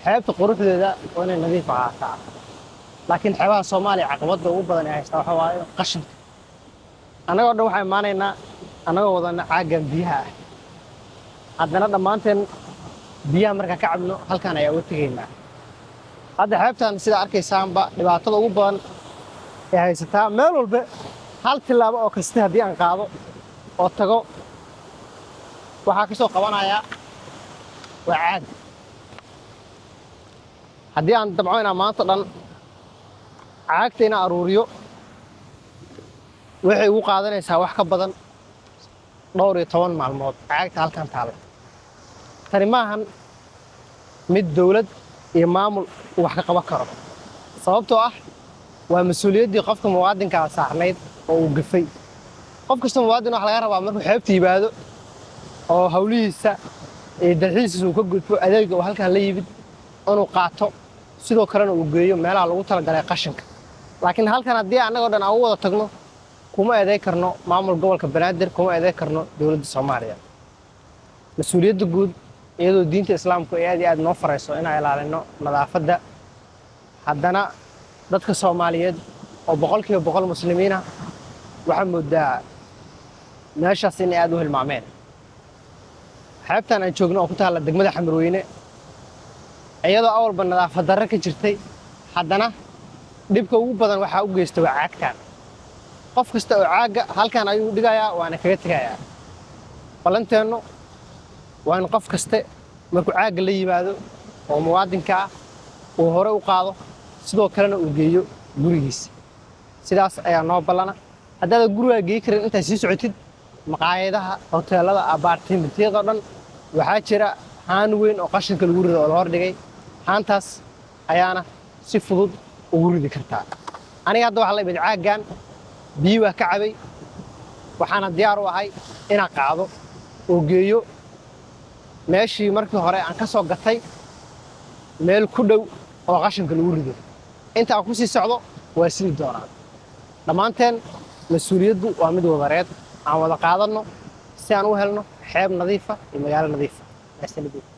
xeebta quruxdeeda waa inay nadiif ahaataa laakiin xeebaha Soomaaliya caqabadda ugu badan ee haysta waxa waaye qashinka annagoo dhan waxaan imaanaynaa annagoo wadana caagan biyaha ah haddana dhammaanteen biyaha markaa ka cabno halkan ayaa uga tegaynaa hadda xeebtan sida arkaysaanba dhibaatada ugu badan ee haysataa meel walba hal tilaabo oo kasta haddii aan qaado oo tago waxaa ka soo qabanayaa waa caag haddii aan dabco inaan maanta dhan caagta inaan aruuriyo waxay ugu qaadanaysaa wax ka badan dhowr iyo 10 maalmood caagta halkan taalo tani maahan mid dawlad iyo maamul wax ka qaban karo sababtoo ah waa mas'uuliyaddii qofka muwaadinka saarneyd oo uu gafay qof kasta muwaadin wax laga rabaa markuu xeebta yimaado oo hawlihiisa ee dalxiiska uu ka gudbo adeegga oo halkan la yimid inuu qaato sidoo kalena uu geeyo meelaha lagu talagalay qashinka laakiin halkan haddii annagoo dhan aan u wada tagno kuma adeeg karno maamul gobolka Banaadir kuma adeeg karno dawladda Soomaaliya mas'uuliyadda guud iyadoo diinta islaamku ay aad noo farayso inaan ilaalino nadaafadda haddana dadka Soomaaliyeed oo 100% muslimiin ah waxa moodaa meeshaas in aad u hilmaameen xeebtan aan joogno oo ku taala degmada Xamarweyne iyadoo awalba nadaafad darro ka jirtay haddana dhibka ugu badan waxa u geystay waa caagtan qof kasta oo caaga halkan ayuu dhigayaa waana kaga tagayaa balanteeno waa in qof kasta markuu caaga la yimaado oo muwaadinka ah uu hore u qaado sidoo kalena uu geeyo gurigiisa sidaas ayaa noo balana haddaad guriga geey karin inta sii socotid maqaayadaha hoteelada apartmentiyada dhan waxaa jira haan weyn oo qashinka lagu rido oo la hor dhigay haantaas ayaana si fudud ugu ridi kartaa aniga hadda waxa la ibad caagan biyo waa ka cabay waxaana diyaar u ahay inaan qaado oo geeyo meeshii markii hore aan ka soo gatay meel ku dhow oo qashinka lagu rido inta aan ku sii socdo waa sii doonaa dhammaanteen mas'uuliyaddu waa mid wadareed aan wada qaadano si aan u helno xeeb nadiif ah iyo magaalo nadiif ah.